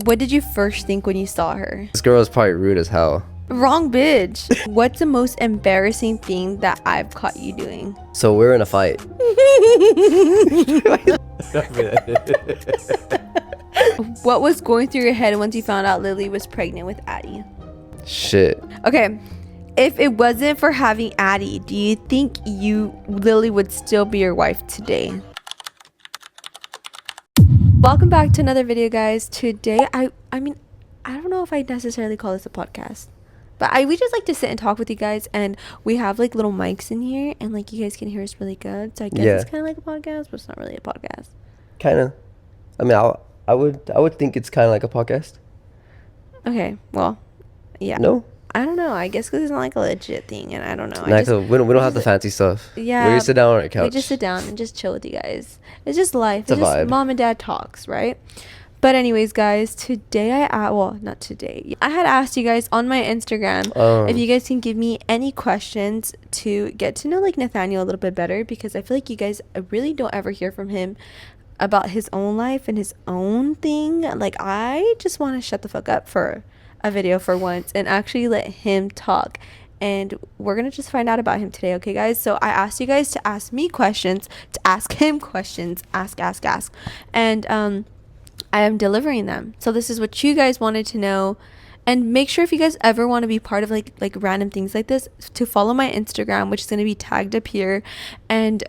What did you first think when you saw her? This girl is probably rude as hell. Wrong bitch. What's the most embarrassing thing that I've caught you doing? So we're in a fight. What was going through your head once you found out Lily was pregnant with Addie? Shit. Okay, if it wasn't for having Addie, do you think Lily would still be your wife today? Welcome back to another video, guys. Today, I don't know if I necessarily call this a podcast, but we just like to sit and talk with you guys, and we have like little mics in here, and like you guys can hear us really good. So I guess it's kind of like a podcast, but it's not really a podcast. Kind of. I mean, I would think it's kind of like a podcast. Okay, well, yeah. No. I don't know. I guess because it's not like a legit thing, and I don't know. We don't have the fancy stuff. Yeah. We just sit down on our couch. We just sit down and just chill with you guys. It's just life. It's a just vibe. Mom and dad talks, right? But anyways, guys, today not today. I had asked you guys on my Instagram if you guys can give me any questions to get to know like Nathaniel a little bit better, because I feel like you guys really don't ever hear from him about his own life and his own thing. Like, I just want to shut the fuck up for a video for once and actually let him talk, and we're gonna just find out about him today. Okay, guys, so I asked you guys to ask me questions, to ask him questions, ask, and I am delivering them. So this is what you guys wanted to know. And make sure, if you guys ever want to be part of like random things like this, to follow my Instagram, which is going to be tagged up here. And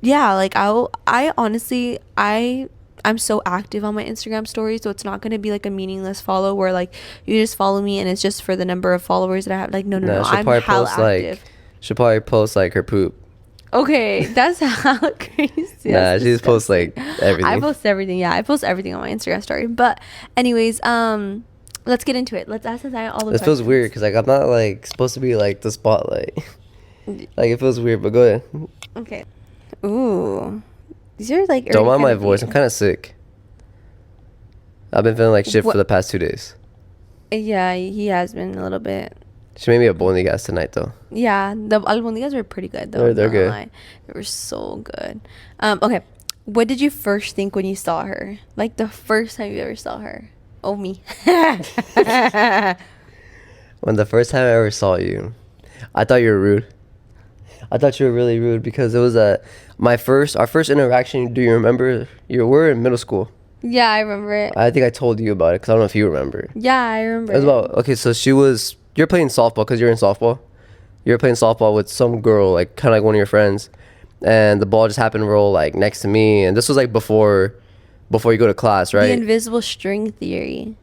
yeah, like I honestly, I'm so active on my Instagram story, so it's not going to be like a meaningless follow where like you just follow me and it's just for the number of followers that I have. Like, no, I'm hella active. She'll probably post like her poop. Okay, that's how crazy. Nah, she just posts like everything. I post everything. Yeah, I post everything on my Instagram story. But anyways, let's get into it. Let's ask Nathaniel all the questions. It feels weird because like I'm not like supposed to be like the spotlight. Like, it feels weird, but go ahead. Okay. Ooh, these are like. Don't mind my voice. I'm kind of sick. I've been feeling like shit for the past 2 days. Yeah, he has been a little bit. She made me a albóndigas tonight though. Yeah, the albóndigas were pretty good though. They're good. They were so good. Okay, what did you first think when you saw her? Like the first time you ever saw her? Oh, me. When the first time I ever saw you, I thought you were rude. I thought you were really rude because it was our first interaction. Do you remember? You were in middle school. Yeah, I remember it. I think I told you about it because I don't know if you remember. Yeah, I remember. It was about, okay, so you're playing softball because you're in softball. You're playing softball with some girl, like kind of like one of your friends, and the ball just happened to roll like next to me. And this was like before you go to class, right? The invisible string theory.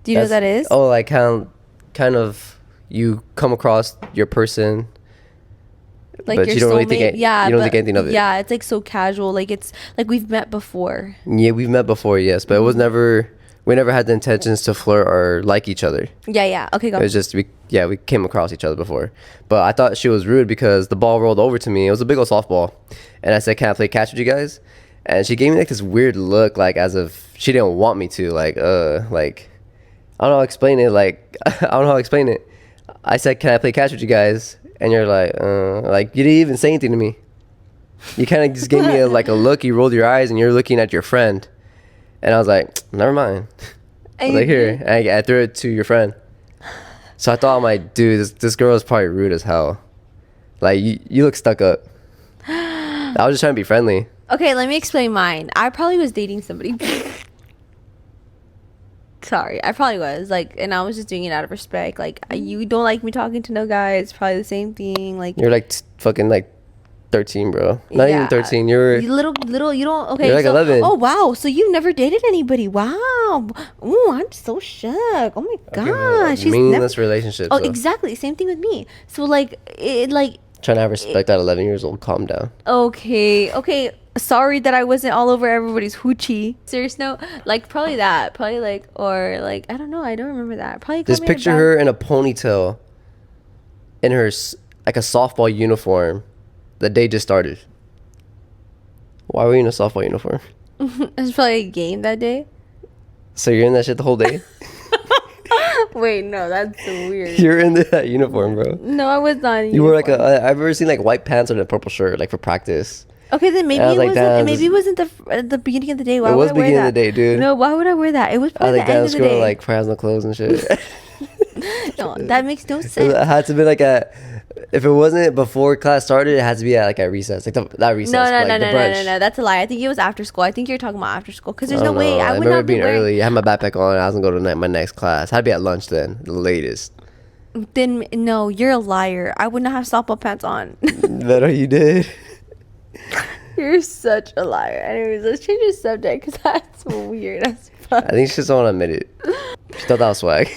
Do you know what that is? Oh, like kind of you come across your person, like but your you don't really soulmate. think you don't think anything of it. Yeah, it's like so casual. Like it's like we've met before. Yeah, we've met before, yes, but it was never. We never had the intentions to flirt or like each other. Yeah. Okay, go. It was just we came across each other before. But I thought she was rude because the ball rolled over to me. It was a big old softball, and I said, "Can I play catch with you guys?" And she gave me like this weird look, like as if she didn't want me to. Like I don't know how to explain it. Like I don't know how to explain it. I said, "Can I play catch with you guys?" And you're like you didn't even say anything to me. You kind of just gave me a look. You rolled your eyes and you're looking at your friend. And I was like, never mind. I was like, here. And I threw it to your friend. So I thought, I'm like, dude, this girl is probably rude as hell. Like, you look stuck up. I was just trying to be friendly. Okay, let me explain mine. I probably was dating somebody. Sorry, I probably was. Like, and I was just doing it out of respect. Like, you don't like me talking to no guy. It's probably the same thing. Like, you're like fucking like 13, bro. Not even 13. You're little. You don't. Okay, you're like 11. Oh wow. So you never dated anybody? Wow. Ooh, I'm so shook. Oh my gosh. Okay, meaningless relationships. Oh, exactly. Same thing with me. So like it like. Trying to have respect at 11 years old. Calm down. Okay. Sorry that I wasn't all over everybody's hoochie. Serious note, like probably that. Probably like, or like, I don't know. I don't remember that. Probably. Just picture her in a ponytail, in her like a softball uniform. The day just started. Why were you in a softball uniform? It was probably a game that day. So you're in that shit the whole day? Wait, no, that's so weird. You're in that uniform, bro. No, I was not in You were like I've ever seen like white pants and a purple shirt, like for practice. Okay, then maybe And I was it like, wasn't. damn, Maybe this- it wasn't the beginning of the day. Why It would was I wear beginning that? of the day, dude. No, why would I wear that? It was I probably think the that end was of the girl day. like probably has no clothes and shit. No, that makes no sense. It had to be like if it wasn't before class started, it had to be at like at recess, like not recess, No, but, no, like no, the no, no, brunch. no, no. That's a lie. I think it was after school. I think you're talking about after school because there's I no don't way know. I would remember not be being wearing. early. I had my backpack on. I was gonna go to my next class. Had to be at lunch then, the latest. Then no, you're a liar. I would not have softball pants on. Better you did. You're such a liar. Anyways, let's change the subject because that's weird as fuck. I think she just don't want to admit it. She thought that was swag.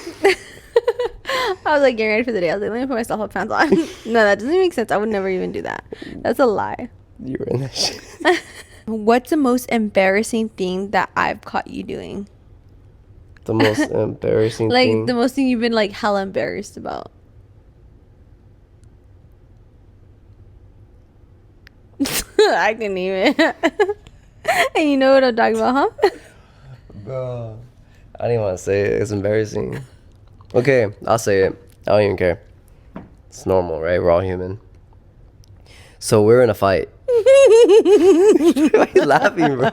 I was like getting ready for the day. I was like, let me put my softball pants on. No, that doesn't make sense. I would never even do that. That's a lie. You were in that shit. What's the most embarrassing thing that I've caught you doing? The most embarrassing Like thing. the most thing you've been like hella embarrassed about. I can even. And you know what I'm talking about, huh? Bro, I didn't want to say it. It's embarrassing. Okay, I'll say it. I don't even care. It's normal, right? We're all human. So we're in a fight. Why are you laughing, bro?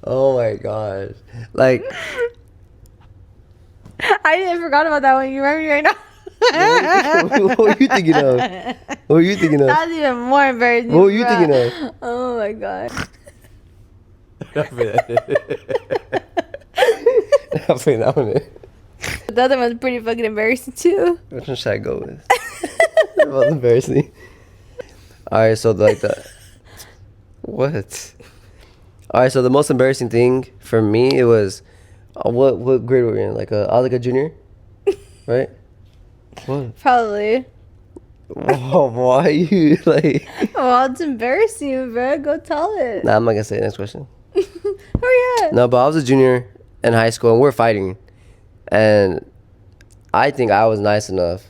Oh my gosh. Like, I forgot about that one. You remember me right now? what were you thinking of? What were you thinking of? That's even more embarrassing. What were you bro. thinking of? Oh my god. I'll play that one in. The other one's pretty fucking embarrassing too. Which one should I go with? That was embarrassing. Alright, so like the what? Alright, so the most embarrassing thing for me, it was what grade were we in? Like I was like a junior, right? What? Probably. Oh, why you like? Well, it's embarrassing, bro. Go tell it. Nah, I'm not gonna say it. Next question. Hurry up. No, but I was a junior in high school and we're fighting, and I think I was nice enough.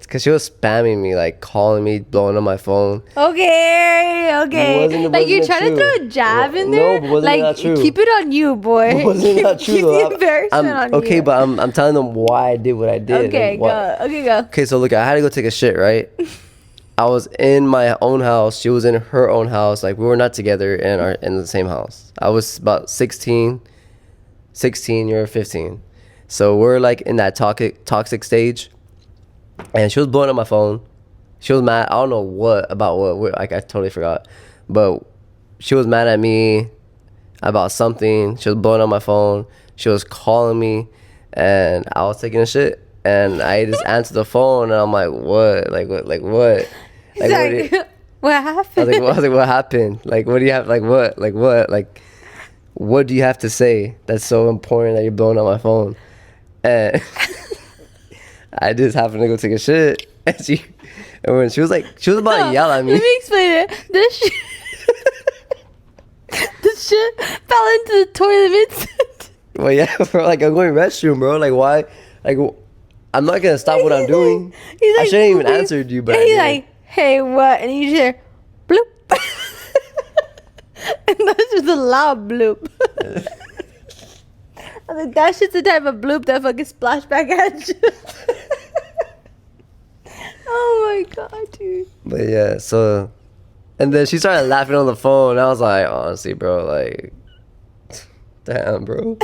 Because she was spamming me, like calling me, blowing up my phone. Okay. Wasn't Like you're it trying to true? throw a jab in No, there. but wasn't like that true? keep it on you, boy. Wasn't that true Keep though? the embarrassment on you. Okay, but I'm telling them why I did what I did. Okay, like, what- go. Okay, go. Okay, so look, I had to go take a shit, right? I was in my own house. She was in her own house. Like we were not together in the same house. I was about 16, you're 15. So we're like in that toxic stage. And she was blowing up my phone. She was mad. I don't know what. Like I totally forgot. But she was mad at me about something. She was blowing up my phone. She was calling me, and I was taking a shit. And I just answered the phone, and I'm like, what? Like what? Like what? He's like, what happened? I was like, what happened? Like, what do you have? Like, what? Like, what? Like, what do you have to say that's so important that you're blowing up my phone? And I just happened to go take a shit, and when she was about to yell at me. Let me explain it. This shit fell into the toilet. Well, yeah, bro. Like, I'm going restroom, bro. Like, why? Like, I'm not gonna stop what I'm doing. He's I like, shouldn't even bloop. answered you, but And I he's did. like, hey, what? And you just hear, bloop. And that's just a loud bloop. I was like, that shit's the type of bloop that fucking splash back at you. Oh my god, dude. But yeah, so, and then she started laughing on the phone. I was like, honestly, bro, like, damn, bro,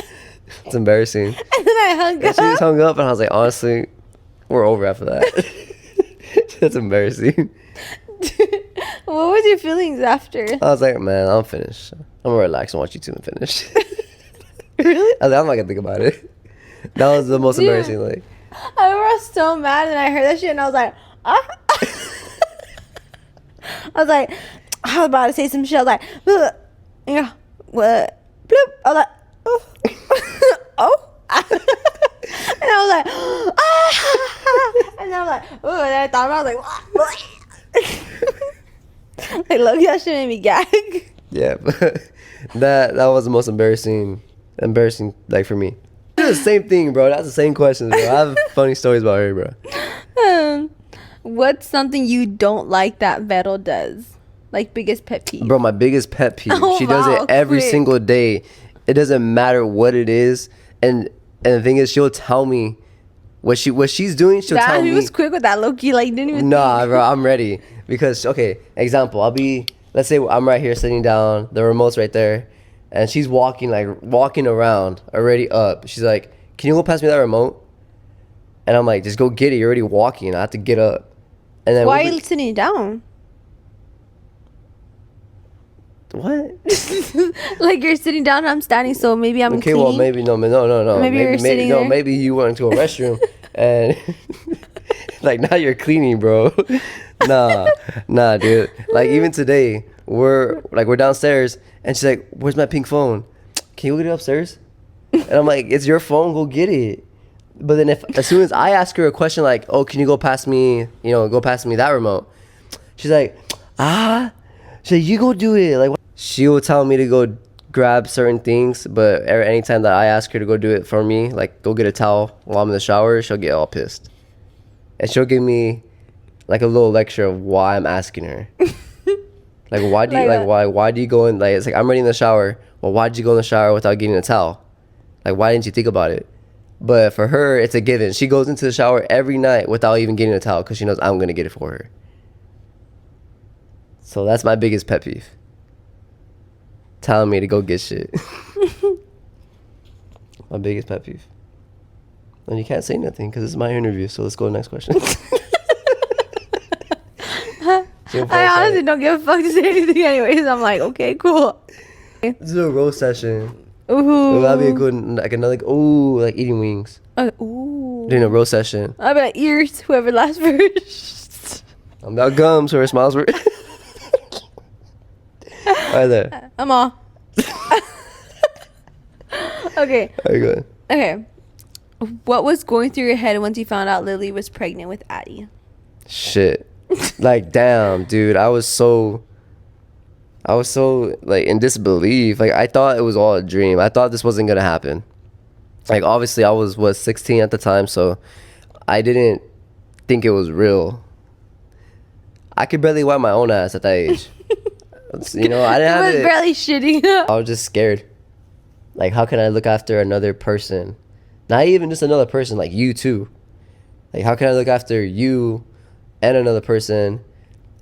it's embarrassing. And then I hung And she just up. hung up, and I was like, honestly, we're over after that. That's embarrassing. What was your feelings after? I was like, man, I'm finished. I'm gonna relax and watch YouTube and finish. Really? I was like, I'm not gonna think about it. That was the most Dude. embarrassing. Like, I remember I was so mad and I heard that shit and I was like, ah. I was like, I was about to say some shit. I was like, "Ugh." Yeah, what? Bloop. I was like, oh. Oh. And I was like, ah. And then I was like, oh, and I thought about it, I was like, like, look, that shit made me gag. yeah, but that was the most embarrassing, like for me. It's the same thing, bro. That's the same questions, bro. I have funny stories about her, bro. What's something you don't like that Vero does? Like biggest pet peeve. Bro, my biggest pet peeve. Oh, She does wow, it every quick. single day. It doesn't matter what it is. And the thing is, she'll tell me What she's doing, she'll tell Damn, me. he was quick with that, low-key. Like, didn't even Nah, think. bro, I'm ready. Because, okay, example, let's say I'm right here sitting down, the remote's right there, and she's walking around, already up. She's like, can you go pass me that remote? And I'm like, just go get it. You're already walking. I have to get up. And then Why are you sitting down? What? Like, you're sitting down and I'm standing, so maybe I'm Okay, cleaning. well, maybe no. Maybe you're sitting there. Maybe you went to a restroom and like now you're cleaning, bro. Nah, dude. Like even today, we're downstairs and she's like, "Where's my pink phone? Can you go get it upstairs?" And I'm like, "It's your phone. Go get it." But then as soon as I ask her a question like, "Oh, can you go pass me that remote?" She's like, she's like, "You go do it." Like she will tell me to go grab certain things, but anytime that I ask her to go do it for me, like go get a towel while I'm in the shower, she'll get all pissed. And she'll give me like a little lecture of why I'm asking her. Like why do you why do you go in, like it's like I'm ready in the shower. Well, why did you go in the shower without getting a towel? Like why didn't you think about it? But for her, it's a given. She goes into the shower every night without even getting a towel because she knows I'm gonna get it for her. So that's my biggest pet peeve. Telling me to go get shit. My biggest pet peeve. And you can't say nothing because it's my interview. So let's go to the next question. I honestly don't give a fuck to say anything anyways. I'm like, okay, cool. Let's do a roast session. Ooh. That'd be a good, like another, like eating wings. Ooh. Doing a roast session. I bet ears, whoever last first. I'm about gums, whoever smiles first. Right there. I'm all. Okay. Very good. Okay. What was going through your head once you found out Lily was pregnant with Addie? Shit. Like, damn, dude. I was so like in disbelief. Like I thought it was all a dream. I thought this wasn't gonna happen. Like obviously I was 16 at the time, so I didn't think it was real. I could barely wipe my own ass at that age. You know, I didn't have it. Was barely shitting. I was just scared. Like how can I look after another person? Not even just another person, like you too. Like how can I look after you and another person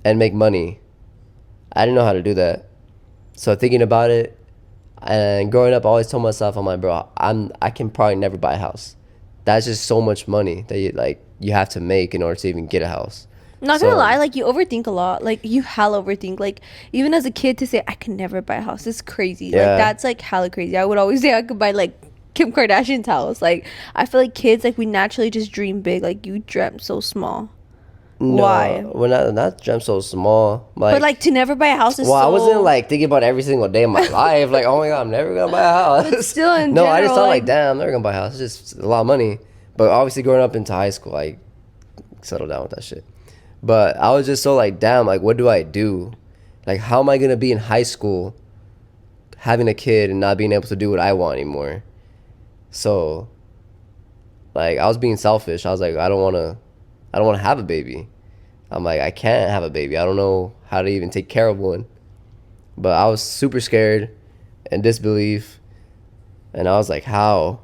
and make money? I didn't know how to do that. So thinking about it and growing up, I always told myself, I'm like, bro, I can probably never buy a house. That's just so much money that you have to make in order to even get a house. Not gonna lie, like you overthink a lot. Like you hella overthink. Like even as a kid to say I can never buy a house is crazy. Yeah. Like that's like hella crazy. I would always say I could buy like Kim Kardashian's house. Like I feel like kids, like we naturally just dream big. Like you dreamt so small. No, Why? Well, not dreamt so small. But like to never buy a house is I so... wasn't like thinking about every single day of my life. Like, oh my God, I'm never gonna buy a house. But still in no, general, I just thought like, damn, I'm never gonna buy a house. It's just a lot of money. But obviously growing up into high school, I settled down with that shit. But I was just so like, damn, like what do I do? Like how am I gonna be in high school having a kid and not being able to do what I want anymore? So like I was being selfish. I was like, I don't wanna have a baby. I'm like, I can't have a baby. I don't know how to even take care of one. But I was super scared and disbelief. And I was like, how?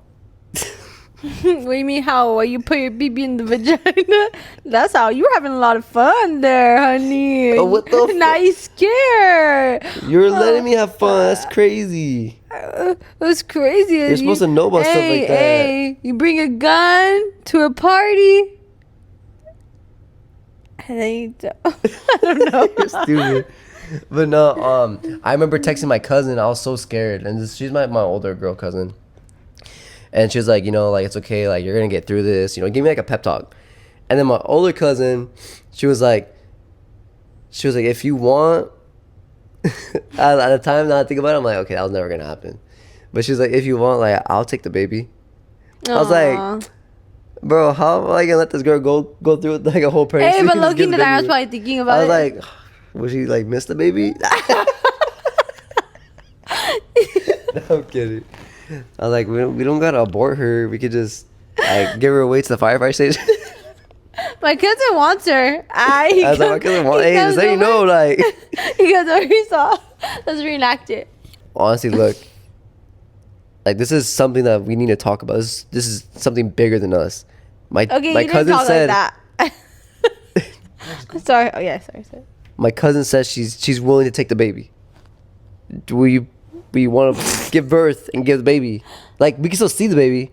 What do you mean how? Why you put your BB in the vagina? That's how you were having a lot of fun there, honey. Oh, what the now you scared. You're letting me have fun. That's crazy. It was crazy. You're supposed to know about stuff like that. Hey, you bring a gun to a party. And then you I don't know. You're stupid. But no, I remember texting my cousin. I was so scared. And she's my older girl cousin. And she was like, you know, like, it's okay. Like, you're going to get through this. You know, give me, like, a pep talk. And then my older cousin, she was like, if you want, at the time that I think about it, I'm like, okay, that was never going to happen. But she was like, if you want, like, I'll take the baby. Aww. I was like, bro, how am I going to let this girl go through with, like, a whole pregnancy? Hey, but looking into that, I was probably thinking about it. I was like, would she, like, miss the baby? No, I'm kidding. I was like, we don't gotta abort her. We could just like give her away to the firefighter station. My cousin wants her. I was like, my cousin wants. Hey, just let you know, like. He goes over. He saw. Let's reenact it. Honestly, look. Like this is something that we need to talk about. This is something bigger than us. My Okay, my you didn't cousin talk said like that. Sorry. Oh yeah, sorry. my cousin says she's willing to take the baby. Do we want to give birth and give the baby? Like, we can still see the baby,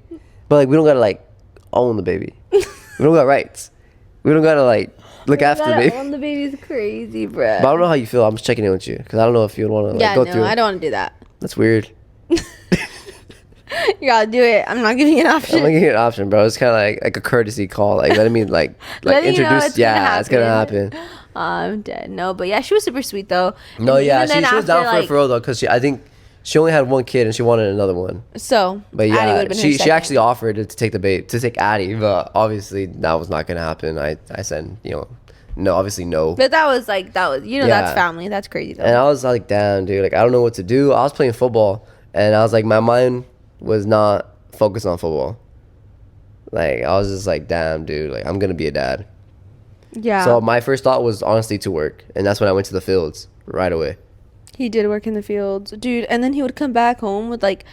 but like we don't gotta like own the baby. We don't got rights. We don't gotta like look after the baby. Own the baby's crazy, bro. But I don't know how you feel. I'm just checking in with you because I don't know if you want to like Yeah, go no, through it. I don't want to do that. That's weird. You gotta do it. I'm not giving you an option. I'm not giving you an option, bro. It's kind of like a courtesy call. Like, let me like Letting you know introduce. it's gonna Yeah, it's gonna happen. I'm dead. No, but yeah, she was super sweet though. No, And yeah, even then she was after, down for like, it for real though, because I think she only had one kid and she wanted another one. So, But Addie yeah, would've been her she second. actually offered to take the babe to take Addie, but obviously that was not gonna happen. I said, no, obviously no. But that was that's Yeah. family. That's crazy though. And I was like, damn, dude, like I don't know what to do. I was playing football and I was like, my mind was not focused on football. Like I was just like, damn, dude, like I'm gonna be a dad. Yeah. So my first thought was honestly to work, and that's when I went to the fields right away. He did work in the fields, dude, and then he would come back home with like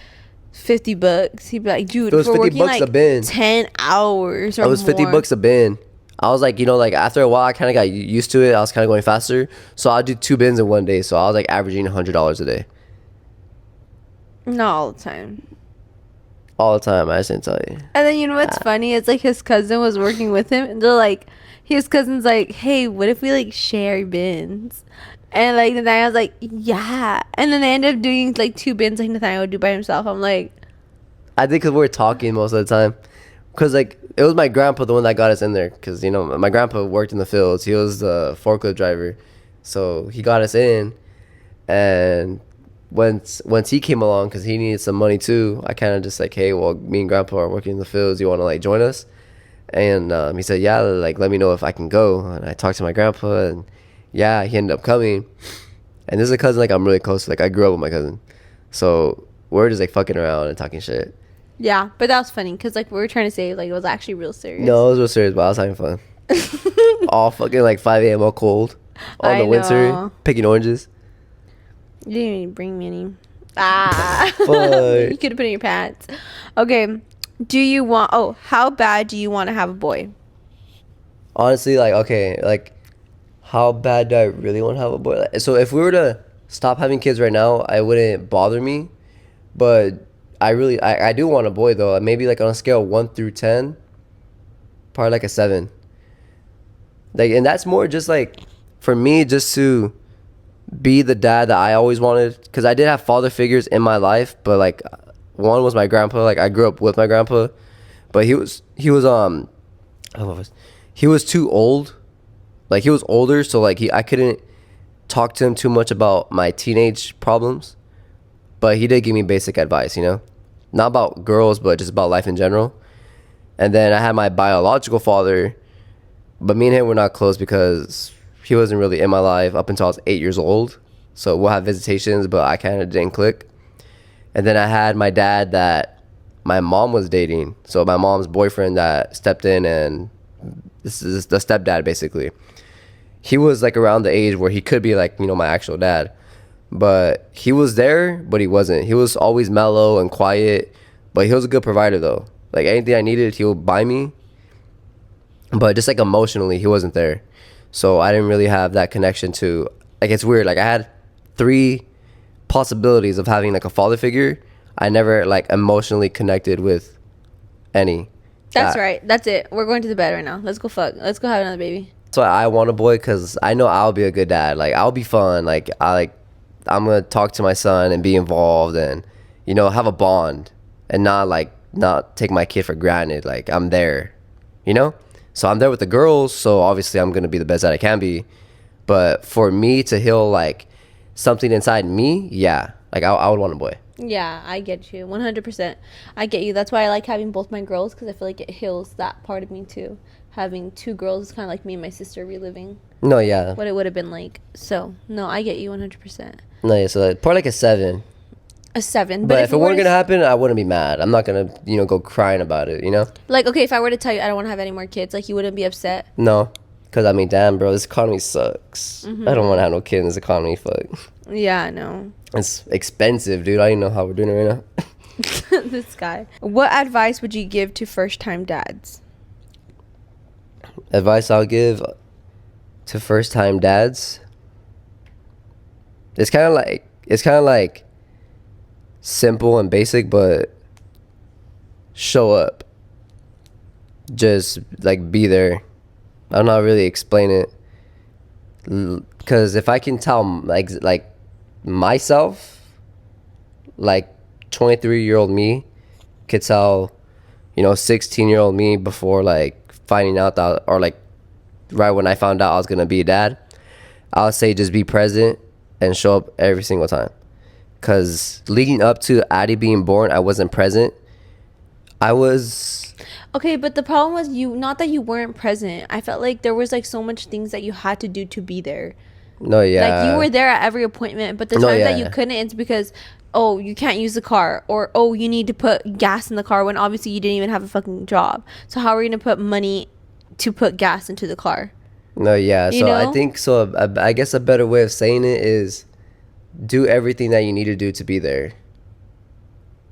$50. He'd be like, dude, It was for 50 working bucks like a bin. 10 hours or It was 50 more. bucks a bin. I was like, like after a while, I kind of got used to it. I was kind of going faster, so I'd do 2 bins in one day. So I was like averaging $100 a day, Not all the time. all the time. I just didn't tell you. And then you know what's funny? It's like his cousin was working with him, and they're like, his cousin's like, hey, what if we like share bins? And like Nathaniel's like, yeah. And then they end up doing like 2 bins like Nathaniel would do by himself. I'm like, I think because we were talking most of the time, because like it was my grandpa the one that got us in there. Because my grandpa worked in the fields. He was the forklift driver, so he got us in. And once he came along, because he needed some money too, I kind of just like, hey, well, me and grandpa are working in the fields. You want to like join us? And he said, yeah, like let me know if I can go. And I talked to my grandpa, and yeah, he ended up coming. And this is a cousin like I'm really close to. Like I grew up with my cousin, so we're just like fucking around and talking shit. yeah. But that was funny because like we were trying to say like it was actually real serious. No, it was real serious, but I was having fun. All fucking like 5 a.m. all cold, all in I the winter, know. picking oranges. You didn't even bring me any. Ah. Fuck. You could have put it in your pants. Okay. How bad do you want to have a boy? Honestly, like okay, like how bad do I really want to have a boy? Like, so if we were to stop having kids right now, I wouldn't bother me, but I do want a boy though. Maybe like on a scale of 1 through 10, probably like a 7. Like, and that's more just like for me, just to be the dad that I always wanted, because I did have father figures in my life, but like one was my grandpa. Like I grew up with my grandpa, but he was too old. Like he was older, so like I couldn't talk to him too much about my teenage problems, but he did give me basic advice, not about girls, but just about life in general. And then I had my biological father, but me and him were not close because he wasn't really in my life up until I was 8 years old. So we'll have visitations, but I kind of didn't click. And then I had my dad that my mom was dating. So my mom's boyfriend that stepped in, and this is the stepdad basically. He was like around the age where he could be like, my actual dad. But he was there, but he wasn't. He was always mellow and quiet, but he was a good provider though. Like anything I needed, he would buy me. But just like emotionally, he wasn't there. So I didn't really have that connection to, like, it's weird. Like I had 3 possibilities of having like a father figure. I never like emotionally connected with any. That's right. That's it. We're going to the bed right now. Let's go fuck. Let's go have another baby. That's why I want a boy, because I know I'll be a good dad. Like I'll be fun. Like I'm gonna talk to my son and be involved and have a bond and not take my kid for granted. Like I'm there, so I'm there with the girls, so obviously I'm gonna be the best that I can be. But for me to heal like something inside me, yeah, like I would want a boy. Yeah, I get you 100%. I get you. That's why I like having both my girls, because I feel like it heals that part of me too. Having 2 girls is kind of like me and my sister reliving No, yeah. what it would have been like. So no, I get you 100%. No, yeah. So like, probably like a 7. A 7. But if it weren't gonna happen, I wouldn't be mad. I'm not gonna go crying about it. Like, okay, if I were to tell you I don't want to have any more kids, like you wouldn't be upset. No, because I mean, damn, bro, this economy sucks. I don't want to have no kid in this economy. Fuck. Yeah, I know. It's expensive, dude. I don't even know how we're doing it right now. This guy. What advice would you give to first-time dads? Advice I'll give to first time dads. It's kind of like simple and basic, but show up. Just like be there. I'm not really explain it, because if I can tell like myself, like 23-year-old me could tell, 16-year-old me before like finding out that, or like right when I found out I was gonna be a dad, I'll say just be present and show up every single time. Cause leading up to Addie being born, I wasn't present. I was Okay, but the problem was not that you weren't present. I felt like there was like so much things that you had to do to be there. no yeah Like you were there at every appointment, but the No, times that yeah. you couldn't, it's because oh, you can't use the car, or oh, you need to put gas in the car when obviously you didn't even have a fucking job. So how are you gonna put money to put gas into the car? No, yeah. You So I know? think so. I guess a better way of saying it is do everything that you need to do to be there.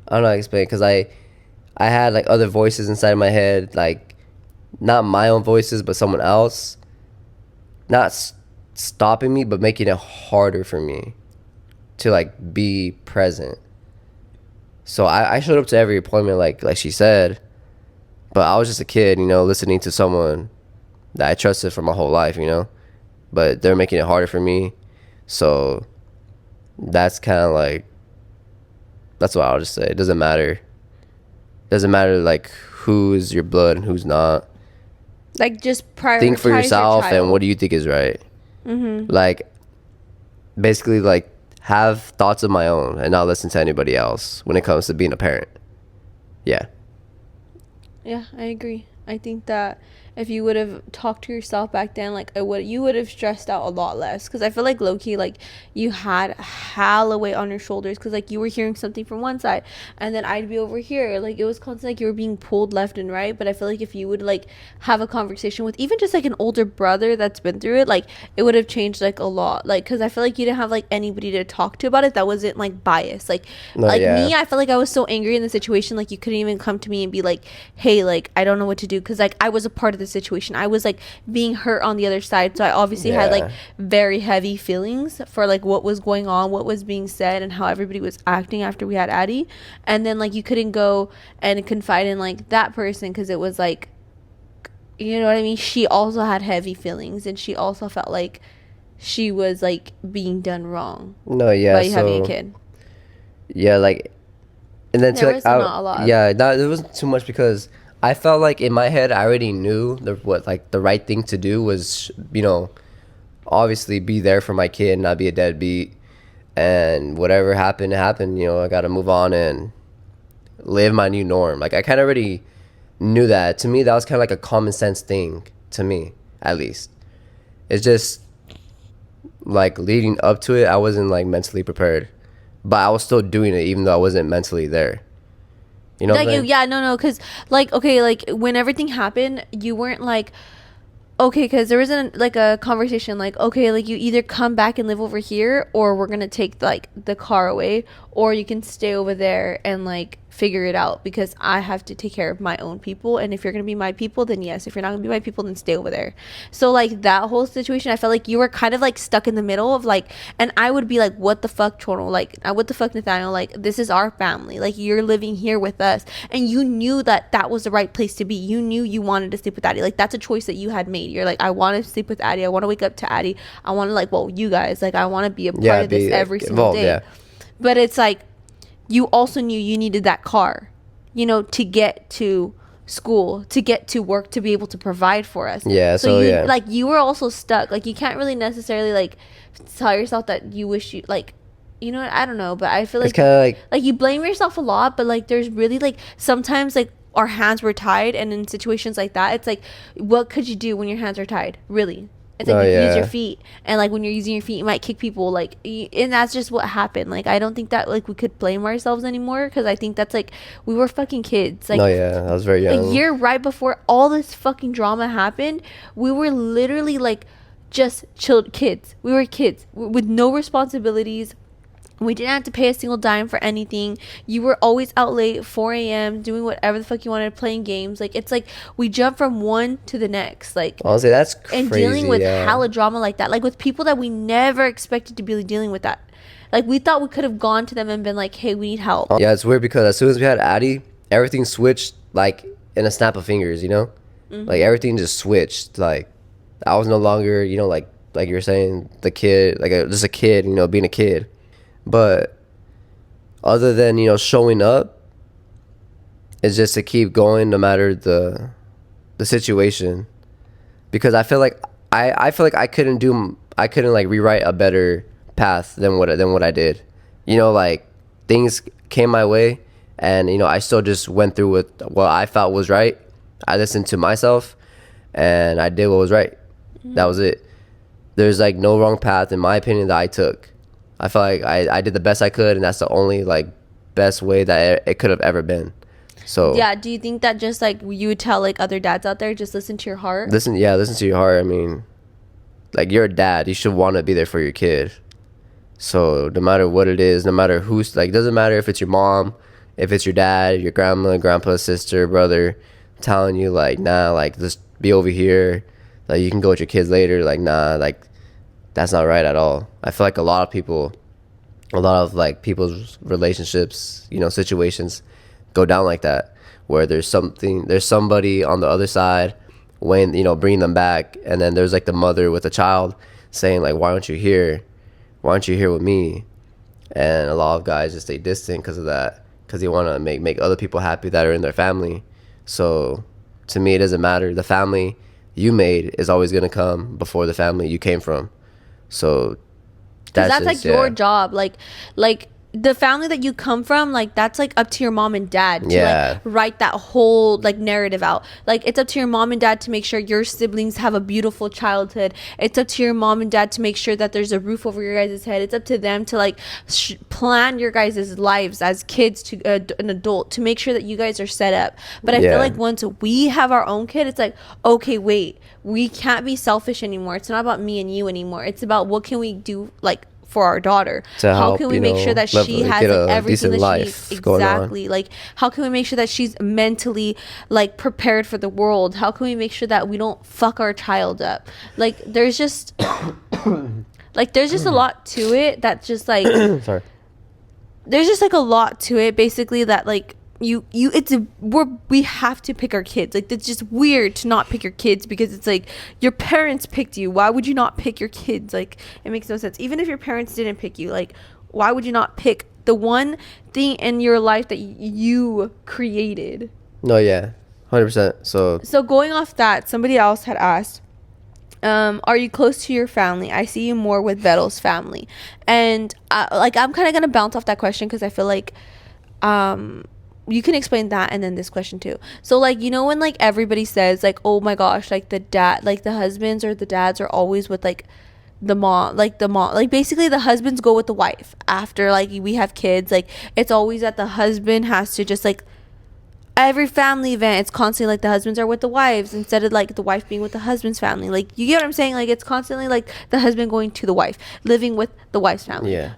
I don't know how to explain, because I had like other voices inside my head, like not my own voices, but someone else, not stopping me, but making it harder for me to like be present. So I showed up to every appointment, like she said, but I was just a kid, listening to someone that I trusted for my whole life, but they're making it harder for me. So that's kind of like, that's what I'll just say. It doesn't matter. Doesn't matter like who is your blood and who's not. Like just prioritize Think for yourself your child. and what do you think is right. Like basically like have thoughts of my own and not listen to anybody else when it comes to being a parent. Yeah. Yeah, I agree. I think that if you would have talked to yourself back then, like you would have stressed out a lot less. Because I feel like low key, like you had hella weight on your shoulders. Because like you were hearing something from one side, and then I'd be over here. Like it was constantly like you were being pulled left and right. But I feel like if you would like have a conversation with even just like an older brother that's been through it, like it would have changed like a lot. Like because I feel like you didn't have like anybody to talk to about it that wasn't like biased. Like No, like yeah. me, I felt like I was so angry in the situation. Like you couldn't even come to me and be like, hey, like I don't know what to do, because like I was a part of the situation. I was like being hurt on the other side, so I obviously had like Yeah. very heavy feelings for like what was going on, what was being said, and how everybody was acting after we had Addie. And then like you couldn't go and confide in like that person, because it was like, you know what I mean, she also had heavy feelings, and she also felt like she was like being done wrong No, yeah. by having a So kid. yeah, like, and then There to was like, not a lot. yeah, there wasn't too much, because I felt like in my head I already knew what like the right thing to do was, obviously be there for my kid, not be a deadbeat, and whatever happened happened. I got to move on and live my new norm. Like I kind of already knew that. To me, that was kind of like a common sense thing to me, at least. It's just like leading up to it, I wasn't like mentally prepared, but I was still doing it even though I wasn't mentally there. You know what I'm Like saying? yeah, no, because like okay, like when everything happened, you weren't like okay, because there wasn't like a conversation like okay, like you either come back and live over here, or we're gonna take like the car away, or you can stay over there and like figure it out, because I have to take care of my own people, and if you're gonna be my people, then yes, if you're not gonna be my people, then stay over there. So like that whole situation, I felt like you were kind of like stuck in the middle of like, and I would be like, what the fuck, Chorno, like what the fuck, Nathaniel, like this is our family, like you're living here with us, and you knew that that was the right place to be. You knew you wanted to sleep with Addie. Like that's a choice that you had made. You're like, I want to sleep with Addie, I want to wake up to Addie, I want to like, well, you guys, like I want to be a part of this like, every single day. Yeah. But it's like you also knew you needed that car, to get to school, to get to work, to be able to provide for us. Yeah, so you yeah. like you were also stuck. Like you can't really necessarily like tell yourself that you wish you like, I don't know, but I feel It's like kind of like you blame yourself a lot, but like there's really like sometimes like our hands were tied, and in situations like that, it's like what could you do when your hands are tied? Really? It's like you use your feet, and like when you're using your feet, you might kick people. Like, and that's just what happened. Like, I don't think that like we could blame ourselves anymore, because I think that's like we were fucking kids. Like, I was very young. a year right before all this fucking drama happened, we were literally like just chilled kids. We were kids with no responsibilities. We didn't have to pay a single dime for anything. You were always out late, 4 a.m., doing whatever the fuck you wanted, playing games. Like, it's like we jump from one to the next. Like, honestly, that's crazy. And dealing with hella drama like that. Like, with people that we never expected to be dealing with that. Like, we thought we could have gone to them and been like, hey, we need help. Yeah, it's weird because as soon as we had Addie, everything switched, like, in a snap of fingers, you know? Like, everything just switched. Like, I was no longer, you know, like you were saying, the kid, like, just a kid, you know, being a kid. But other than, you know, showing up, it's just to keep going no matter the situation. Because I feel like I feel like I couldn't like rewrite a better path than what I did. You know, like, things came my way, and, you know, I still just went through with what I felt was right. I listened to myself, and I did what was right. That was it. There's, like, no wrong path, in my opinion, that I took. I felt like I did the best I could, and that's the only, like, best way that it could have ever been. So yeah, do you think that just, like, you would tell, like, other dads out there, just listen to your heart? Listen to your heart. I mean, like, you're a dad, you should want to be there for your kid. So no matter what it is, no matter who's, like, doesn't matter if it's your mom, if it's your dad, your grandma, grandpa, sister, brother, telling you, like, nah, like, just be over here, like, you can go with your kids later, like, nah, like, that's not right at all. I feel like a lot of like people's relationships, you know, situations go down like that, where there's somebody on the other side when, you know, bringing them back, and then there's, like, the mother with the child saying, like, why aren't you here with me? And a lot of guys just stay distant because of that, because they want to make other people happy that are in their family. So to me, it doesn't matter. The family you made is always going to come before the family you came from. So that's like your job. Like the family that you come from, like, that's, like, up to your mom and dad to like write that whole, like, narrative out. Like, it's up to your mom and dad to make sure your siblings have a beautiful childhood. It's up to your mom and dad to make sure that there's a roof over your guys' head. It's up to them to, like, plan your guys' lives as kids to an adult, to make sure that you guys are set up. But I feel like once we have our own kid, it's like, okay, wait, we can't be selfish anymore. It's not about me and you anymore. It's about what can we do, like, for our daughter. How can we make sure that she has, like, everything that she exactly, like, how can we make sure that she's mentally, like, prepared for the world? How can we make sure that we don't fuck our child up? Like, there's just like, there's just a lot to it that's just, like, sorry, there's just, like, a lot to it, basically, that, like, we have to pick our kids. Like, it's just weird to not pick your kids, because it's like, your parents picked you. Why would you not pick your kids? Like, it makes no sense. Even if your parents didn't pick you, like, why would you not pick the one thing in your life that you created? No, yeah, 100%. So going off that, somebody else had asked, are you close to your family? I see you more with Vettel's family. And like, I'm kind of gonna bounce off that question, because I feel like you can explain that and then this question too. So, like, you know, when, like, everybody says, like, oh my gosh, like, the husbands or the dads are always with, like, the mom, like, basically the husbands go with the wife after, like, we have kids. Like, it's always that the husband has to just, like, every family event, it's constantly like the husbands are with the wives instead of, like, the wife being with the husband's family. Like, you get what I'm saying? Like, it's constantly, like, the husband going to the wife, living with the wife's family.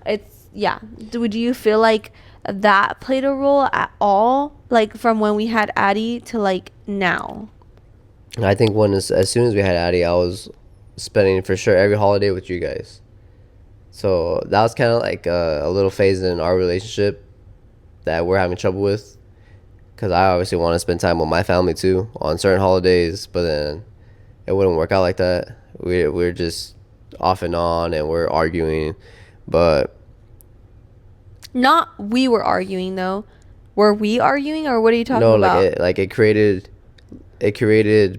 Would you feel like that played a role at all, like, from when we had Addie to, like, now? I think as soon as we had Addie, I was spending for sure every holiday with you guys. So that was kind of like a little phase in our relationship that we're having trouble with, because I obviously want to spend time with my family too on certain holidays, but then it wouldn't work out like that. We're just off and on, and we're arguing. But not we were arguing, though. Were we arguing, or what are you talking about? No, like, it created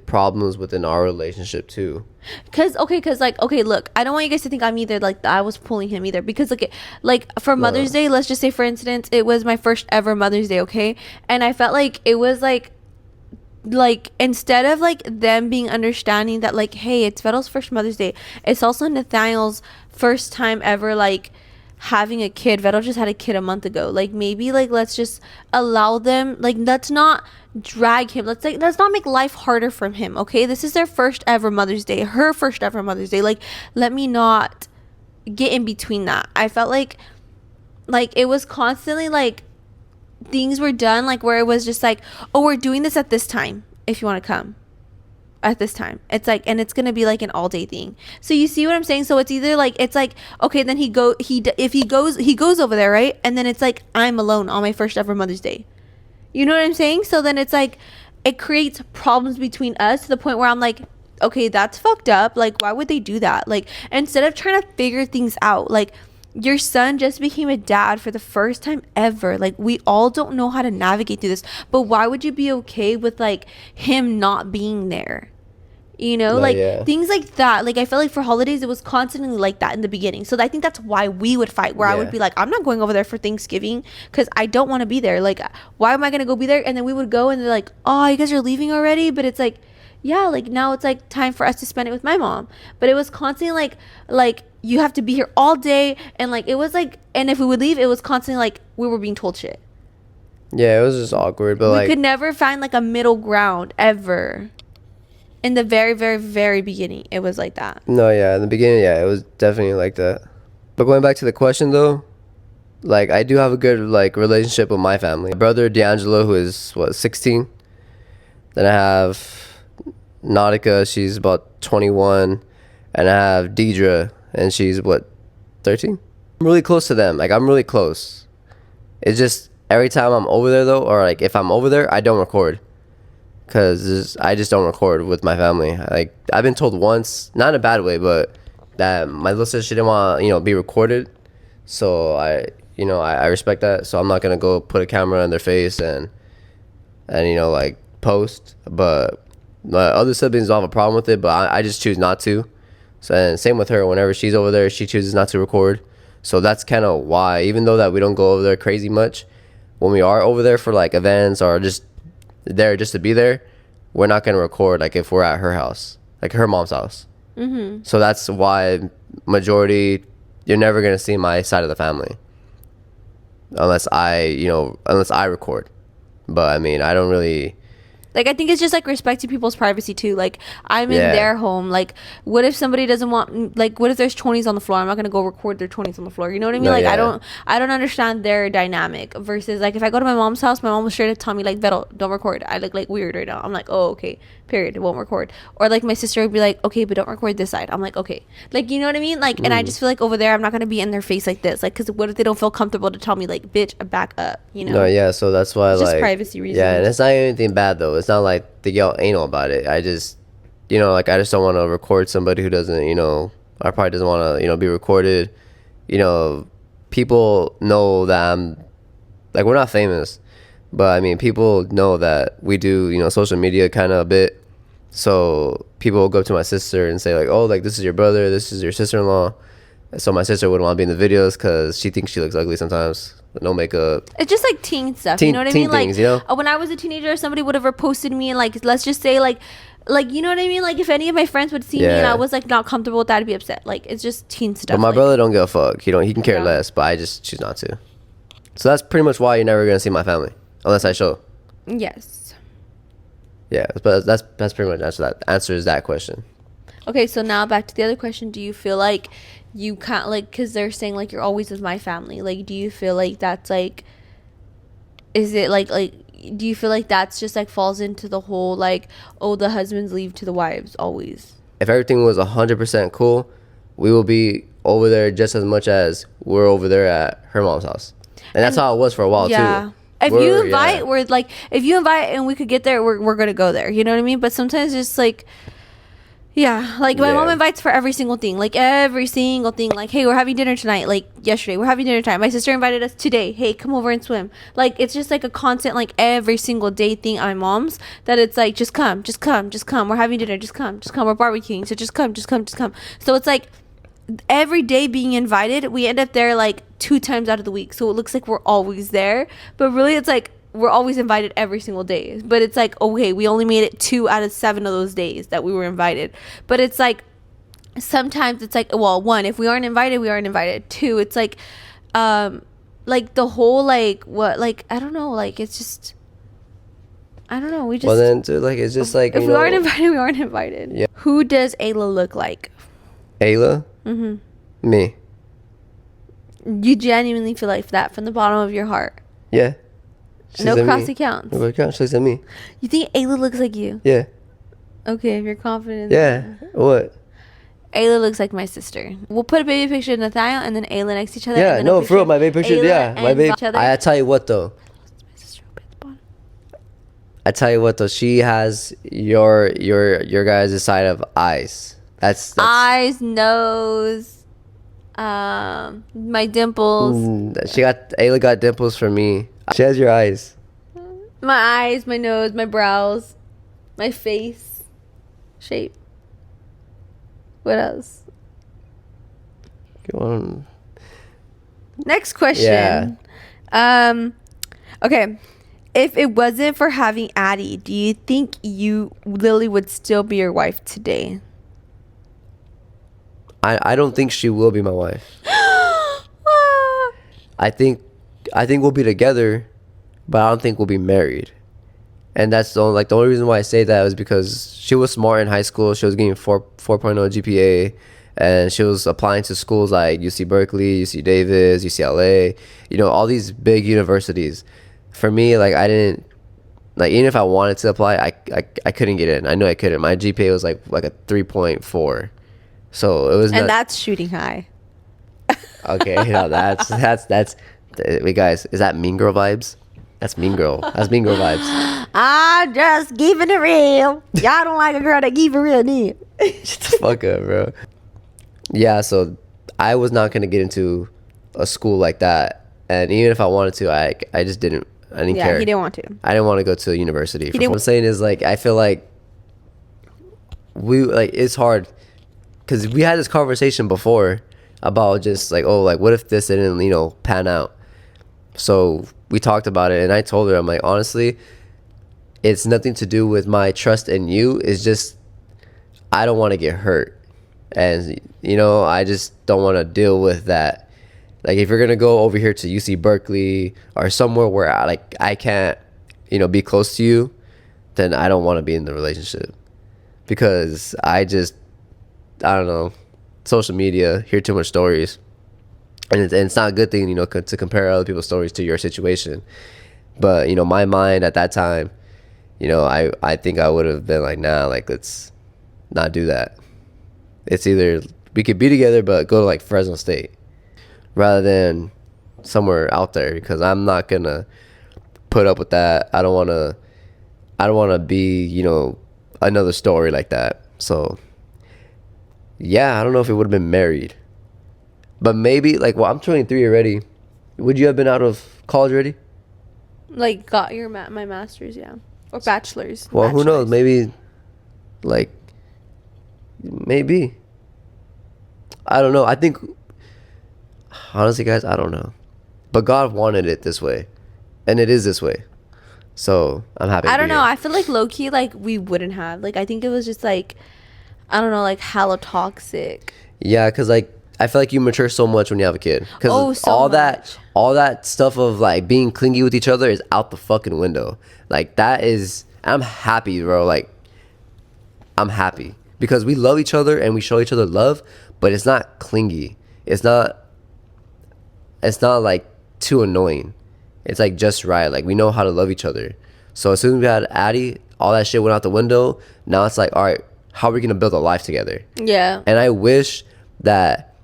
problems within our relationship too. Cause look, I don't want you guys to think I'm either, like, I was pulling him either, because, like for Mother's Day, let's just say, for instance, it was my first ever Mother's Day, okay? And I felt like it was like instead of, like, them being understanding that, like, hey, it's Vettel's first Mother's Day, it's also Nathaniel's first time ever, like, having a kid. Vettel just had a kid a month ago. Like, maybe, like, let's just allow them, like, let's not drag him, let's not make life harder for him, okay? This is their first ever Mother's Day, her first ever Mother's Day. Like, let me not get in between that. I felt like like it was constantly like things were done like where it was just like, oh, we're doing this at this time if you want to come at this time. It's like, and it's gonna be like an all day thing. So you see what I'm saying? So it's either like, it's like, okay, then he goes over there, right? And then it's like I'm alone on my first ever Mother's Day. You know what I'm saying? So then it's like it creates problems between us to the point where I'm like, okay, that's fucked up. Like, why would they do that? Like, instead of trying to figure things out, like, your son just became a dad for the first time ever. Like, we all don't know how to navigate through this, but why would you be okay with like him not being there? You know, like things like that. Like, I felt like for holidays it was constantly like that in the beginning. So I think that's why we would fight, where I would be like, I'm not going over there for Thanksgiving because I don't want to be there. Like, why am I gonna go be there? And then we would go and they're like, oh, you guys are leaving already? But it's like, yeah, like now it's like time for us to spend it with my mom. But it was constantly like you have to be here all day, and like it was like, and if we would leave, it was constantly like we were being told shit. Yeah, it was just awkward, but we could never find like a middle ground ever. In the very, very, very beginning, it was like that. No, yeah, in the beginning, yeah, it was definitely like that. But going back to the question though, like I do have a good like relationship with my family. My brother D'Angelo, who is 16. Then I have Nautica, she's about 21, and I have Deidre, and she's 13. I'm really close to them. Like, I'm really close. It's just every time I'm over there though, or like if I'm over there, I don't record. Because I just don't record with my family. Like, I've been told once, not in a bad way, but that my little sister, she didn't want to, be recorded. So I respect that. So I'm not going to go put a camera in their face and like post. But my other siblings don't have a problem with it, but I just choose not to. So, and same with her. Whenever she's over there, she chooses not to record. So that's kind of why, even though that we don't go over there crazy much, when we are over there for like events or just there just to be there, we're not going to record like if we're at her house, like her mom's house. Mm-hmm. So that's why majority, you're never going to see my side of the family unless I record. But I mean, I don't really, like, I think it's just like respecting people's privacy too. Like, I'm in their home. Like, what if somebody doesn't want, like, what if there's 20s on the floor? I'm not gonna go record their 20s on the floor. You know what I mean? I don't understand their dynamic. Versus like if I go to my mom's house, my mom will straight up tell me like, Vero, don't record. I look like weird right now. I'm like, oh, okay, period. It won't record. Or like my sister would be like, okay, but don't record this side. I'm like, okay. Like, you know what I mean? Like, and I just feel like over there, I'm not gonna be in their face like this. Like, cause what if they don't feel comfortable to tell me like, bitch, back up? You know? No, yeah. So that's why, it's like, just privacy reasons. Yeah, and it's not anything bad though. It's not like they get anal about it. I just, like, I just don't want to record somebody who doesn't, I probably doesn't want to, be recorded. People know that I'm, like, we're not famous, but I mean, people know that we do, social media kind of a bit. So people will go up to my sister and say like, oh, like, this is your brother, this is your sister-in-law. So my sister wouldn't want to be in the videos because she thinks she looks ugly sometimes. No makeup. It's just like teen stuff. You know what I mean? Things, like, when I was a teenager, somebody would have reposted me and like, let's just say like, you know what I mean? Like, if any of my friends would see me and I was like not comfortable with that, I'd be upset. Like, it's just teen stuff. But my brother don't give a fuck. He can care less. But I just choose not to. So that's pretty much why you're never gonna see my family unless I show. Yes. Yeah, but that's pretty much answers that question. Okay, so now back to the other question. Do you feel like you can't, like, because they're saying like you're always with my family, like, do you feel like that's like, is it like do you feel like that's just like falls into the whole like, oh, the husbands leave to the wives always? If everything was 100% cool, we will be over there just as much as we're over there at her mom's house, and that's how it was for a while too. If you invite, we're like, if you invite and we could get there, we're gonna go there. You know what I mean? But sometimes it's like, yeah, like my mom invites for every single thing. Like, every single thing. Like, hey, we're having dinner tonight. Like, yesterday, we're having dinner tonight. My sister invited us today. Hey, come over and swim. Like, it's just like a constant, like, every single day thing at my mom's, that it's like, just come, just come, just come. We're having dinner. Just come, just come. We're barbecuing. So just come, just come, just come. So it's like every day being invited, we end up there like 2 times out of the week. So it looks like we're always there. But really, it's like, we're always invited every single day. But it's like, okay, we only made it 2 out of 7 of those days that we were invited. But it's like, sometimes it's like, well, 1, if we aren't invited, we aren't invited. 2, it's like the whole, like, what, like, I don't know, like, it's just, I don't know, we just, well, then too, like, it's just like, if we aren't invited, we aren't invited. Yeah. Who does Ayla look like? Ayla? Mm-hmm. Me. You genuinely feel like that from the bottom of your heart. Yeah. No cross accounts. No accounts. She looks at me. You think Ayla looks like you? Yeah. Okay, if you're confident. Yeah. What? Ayla looks like my sister. We'll put a baby picture of Nathaniel and then Ayla next to each other. Yeah, no, for real, my baby picture. Ayla Yeah, my baby. I tell you what though. I tell you what though, she has your guys' side of eyes. That's eyes, nose, my dimples. Ayla got dimples for me. She has your eyes. My eyes, my nose, my brows, my face shape. What else? Go on. Next question. Yeah. Okay. If it wasn't for having Addie, do you think Lily would still be your wife today? I don't think she will be my wife. I think we'll be together, but I don't think we'll be married. And that's the only reason why I say that is because she was smart in high school. She was getting 4.0 GPA, and she was applying to schools like UC Berkeley, UC Davis, UCLA, all these big universities. For me, I didn't, even if I wanted to apply, I couldn't get in. I know I couldn't. My GPA was like a 3.4. So it was and that's shooting high. Okay, that's wait, guys, is that Mean Girl vibes? That's Mean Girl. That's Mean Girl vibes. I'm just keeping it real. Y'all don't like a girl that keep it real, need. Shut the fuck up, bro. Yeah, so I was not gonna get into a school like that, and even if I wanted to, I just didn't. I didn't care. Yeah, he didn't want to. I didn't want to go to a university. What I'm saying is, I feel like it's hard because we had this conversation before about just what if this didn't pan out. So we talked about it, and I told her, I'm like, honestly, it's nothing to do with my trust in you. It's just I don't want to get hurt, and I just don't want to deal with that. If you're gonna go over here to UC Berkeley or somewhere where I can't be close to you, then I don't want to be in the relationship, because I don't know, social media, hear too much stories, and it's not a good thing to compare other people's stories to your situation. But my mind at that time, I think I would have been like, nah, let's not do that. It's either we could be together but go to Fresno State rather than somewhere out there, because I'm not gonna put up with that. I don't wanna be another story like that. So yeah, I don't know if it would have been married, but maybe I'm 23 already. Would you have been out of college already? Got my master's, yeah, or bachelor's. Well, who knows? Maybe maybe. I don't know. I think, honestly, guys, I don't know. But God wanted it this way, and it is this way. So I'm happy. I don't know. I feel low key, we wouldn't have. I think it was just I don't know, hella toxic. Yeah, because I feel like you mature so much when you have a kid. Because all that stuff of being clingy with each other is out the fucking window. That is, I'm happy, bro. I'm happy because we love each other and we show each other love, but it's not clingy. It's not too annoying. It's just right. We know how to love each other. So as soon as we had Addie, all that shit went out the window. Now it's all right, how are we gonna build a life together? Yeah. And I wish that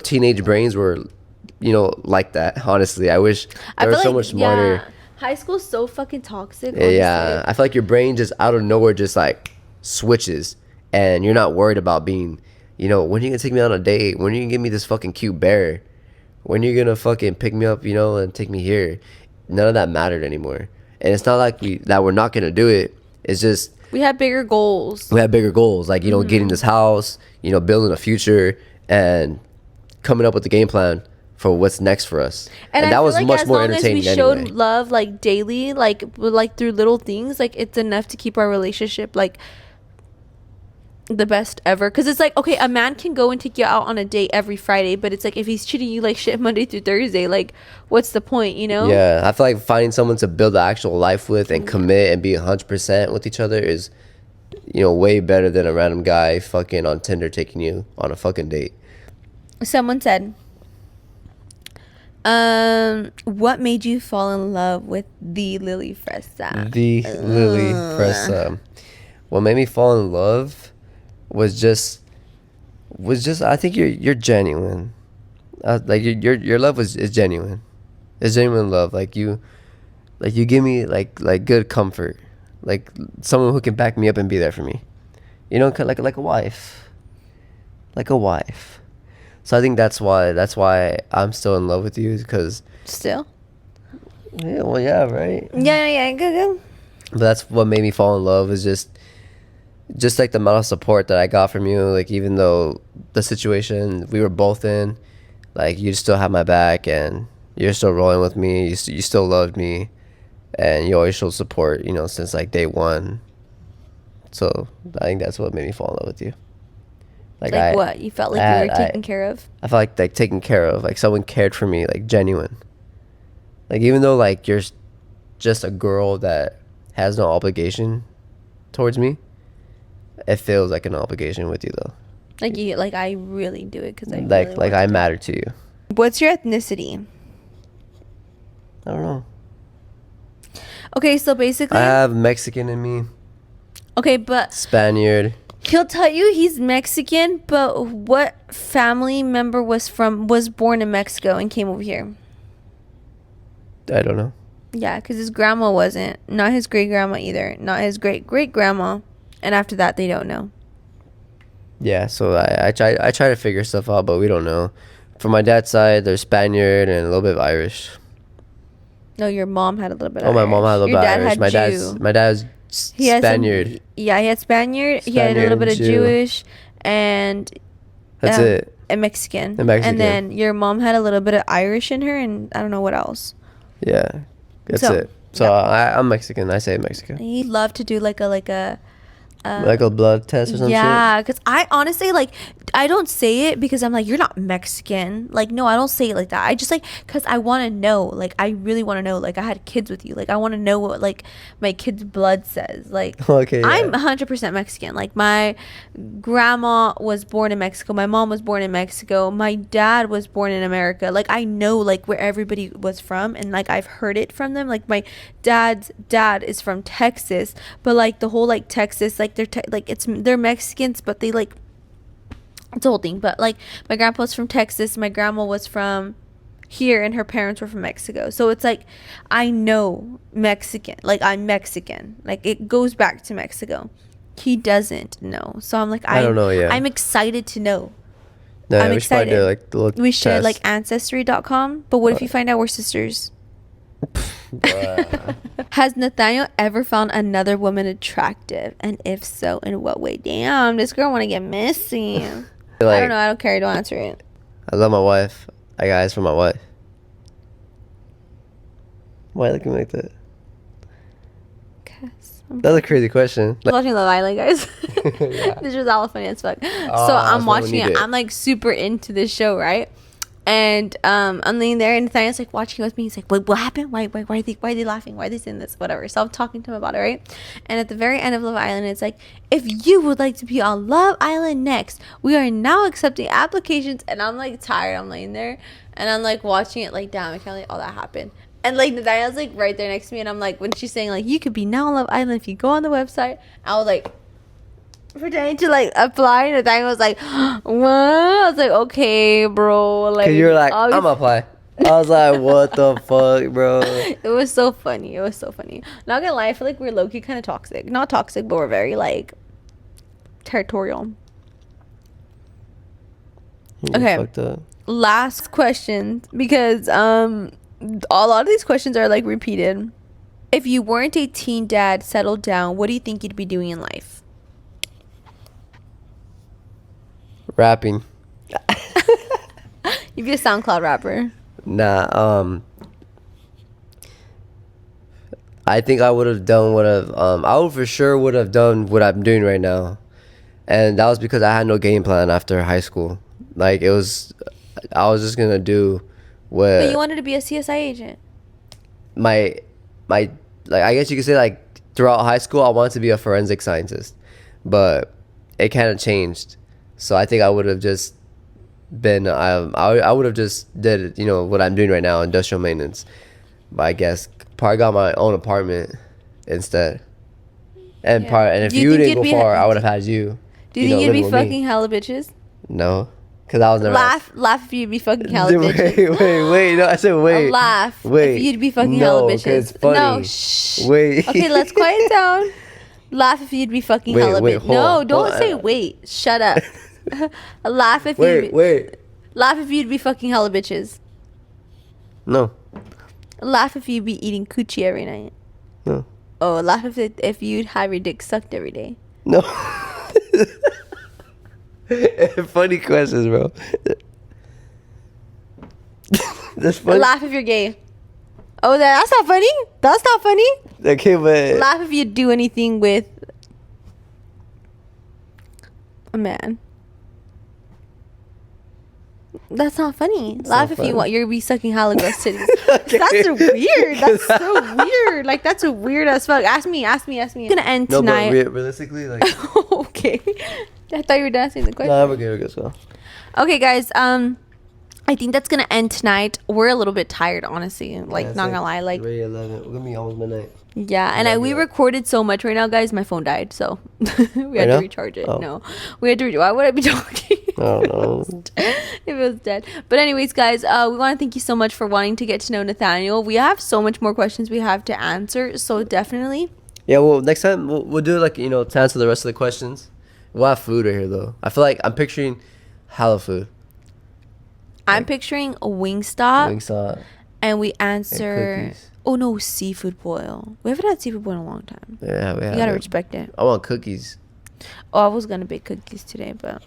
teenage brains were like that. Honestly, I wish they were so much smarter. Yeah. High school's so fucking toxic. Honestly. Yeah, I feel like your brain just out of nowhere just switches, and you're not worried about being when are you gonna take me on a date? When are you gonna give me this fucking cute bear? When are you gonna fucking pick me up and take me here? None of that mattered anymore. And it's not that we're not gonna do it. It's just we had bigger goals. Getting this house, building a future, and coming up with the game plan for what's next for us. And that was much more entertaining anyway. As long as we showed love daily, through little things, it's enough to keep our relationship the best ever. Because it's okay, a man can go and take you out on a date every Friday, but it's if he's treating you shit Monday through Thursday, what's the point? Yeah, I feel like finding someone to build an actual life with and commit and be 100% with each other is way better than a random guy fucking on Tinder taking you on a fucking date. Someone said, What made you fall in love with the Lily Fresa? The Lily Fresa. What made me fall in love was just I think you're genuine. Like your love is genuine. It's genuine love. Like you give me like good comfort. Like someone who can back me up and be there for me. You know, like a wife. Like a wife. So I think that's why I'm still in love with you, because Still? yeah, well, yeah, right. Yeah, go. But that's what made me fall in love, is just like the amount of support that I got from you. Like, even though the situation we were both in, like, you still have my back and you're still rolling with me. You still loved me, and you always showed support, you know, since like day one. So I think that's what made me fall in love with you. Like what? You felt like you were taken care of? I felt like taken care of, like someone cared for me, like genuine. Like, even though like you're just a girl that has no obligation towards me, it feels like an obligation with you though. Like I really do it because I like really like want I to. matter to you. What's your ethnicity? I don't know. Okay, so basically, I have Mexican in me, okay, but Spaniard. he'll tell you he's Mexican, but what family member was born in Mexico and came over here? I don't know. Yeah, because his grandma wasn't. Not his great grandma either. Not his great great grandma. And after that, they don't know. Yeah, so I try to figure stuff out, but we don't know. From my dad's side, there's Spaniard and a little bit of Irish. No, your mom had a little bit of Oh, my Irish. mom had a little Your bit dad Irish. had Jew. My dad's He had Spaniard. he had Spaniard. He had a little Spaniard, bit of Jew. Jewish, and That's it. and Mexican. And Mexican. And then your mom had a little bit of Irish in her, and I don't know what else. Yeah, that's So, it. So yeah. I'm Mexican. I say Mexican. He loved to do like a Like a blood test or some yeah, because I honestly, like, I don't say it because I'm like, you're not Mexican. Like, no, I don't say it like that. I just, like, because I want to know. Like, I really want to know. Like, I had kids with you. Like, I want to know what, like, my kid's blood says. Like, Okay, yeah. I'm 100% Mexican. Like, my grandma was born in Mexico. My mom was born in Mexico. My dad was born in America. Like, I know, like, where everybody was from. And, like, I've heard it from them. Like, my dad's dad is from Texas. But, like, the whole, like, Texas, like, they're Mexicans, but they, like, it's a whole thing. But, like, my grandpa was from Texas, my grandma was from here, and her parents were from Mexico. So it's like, I know Mexican. Like, I'm Mexican. Like, it goes back to Mexico. He doesn't know. So I'm like, I don't know yet. I'm excited to know. No, I'm we should probably excited. do like the little We should, test. like, ancestry.com. But what if you find out we're sisters? Bruh. Has Nathaniel ever found another woman attractive? And if so, in what way? Damn, this girl want to get messy. I don't know. I don't care. Don't answer it. I love my wife. I got eyes for my wife. Why are you looking like that? That's a crazy question. I'm watching Love Island, guys. Yeah. This was all funny as fuck. So that's I'm what we watching it. needed. I'm like super into this show, right? And I'm laying there, and Nathaniel's like watching with me. He's like, "What happened? Why are they laughing? Why are they saying this? Whatever." So I'm talking to him about it, right? And at the very end of Love Island, it's like, "If you would like to be on Love Island next, we are now accepting applications." And I'm like tired. I'm laying there, and I'm like watching it. Like, damn, I can't let all that happen. And like Nathaniel's like right there next to me, and I'm like, when she's saying like, "You could be now on Love Island if you go on the website," I was like, pretending to like apply, and Nathaniel was like, "What?" I was like, "Okay, bro." Like, Cause you're like, I'm obviously- gonna apply. I was like, what the fuck, bro? It was so funny. It was so funny. Not gonna lie, I feel like we're low key kind of toxic. Not toxic, but we're very like territorial. Okay. Fucked up. Last question, because a lot of these questions are like repeated. If you weren't a teen dad settled down, what do you think you'd be doing in life? Rapping. You'd be a SoundCloud rapper. Nah, I think I would have done I would for sure would have done what I'm doing right now. And that was because I had no game plan after high school. Like, I was just gonna do what But you wanted to be a CSI agent. my like, I guess you could say, like, throughout high school I wanted to be a forensic scientist, but it kind of changed. So I think I would have just been I would have just did what I'm doing right now, industrial maintenance. But I guess probably got my own apartment instead. And if you didn't go far, I would have had you. Do you think you'd be fucking hella bitches? No, because I was never. Laugh if you'd be fucking hella bitches. Wait. No, I said wait. Laugh if you'd be fucking hella bitches. It's funny. No, shh. Wait. Okay, let's quiet down. Laugh if you'd be fucking hella bitches. No, don't say wait. Shut up. Laugh if Laugh if you'd be fucking hella bitches. No. Laugh if you'd be eating coochie every night. No. Oh, laugh if you'd have your dick sucked every day. No. Funny questions, bro. That's funny. Laugh if you're gay. Oh, that's not funny. That's not funny. Okay, but laugh if you do anything with a man. That's not funny. Laugh if you want you're be sucking hella gross titties. Okay. That's weird. That's so weird. Like that's a weird as fuck. Ask me. It's gonna end tonight. No, but realistically, like. Okay. I thought you were done asking the question. No, we're good. Let's go. Okay, guys. I think that's gonna end tonight. We're a little bit tired, honestly. Like, not gonna lie. Like, 11. We're gonna be almost midnight. Yeah, and we recorded so much right now, guys. My phone died, so we had to recharge it. Oh. No, we had to. Why would I be talking? Oh no, if it was dead. But anyways, guys, we want to thank you so much for wanting to get to know Nathaniel. We have so much more questions we have to answer, so definitely. Yeah, well, next time we'll do like to answer the rest of the questions. We'll have food right here though. I feel like I'm picturing hella food. I'm picturing a Wingstop. And we answer. Oh no, seafood boil. We haven't had seafood boil in a long time. Yeah, we have. You gotta respect it. I want cookies. Oh, I was gonna bake cookies today, but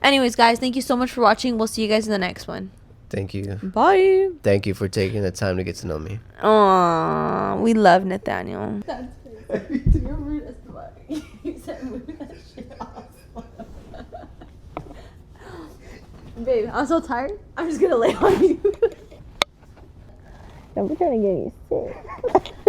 anyways, guys, thank you so much for watching. We'll see you guys in the next one. Thank you. Bye. Thank you for taking the time to get to know me. Aww, we love Nathaniel. That's crazy. You're rude as fuck. You said move that shit off. Babe, I'm so tired. I'm just gonna lay on you. Don't be trying to get me sick.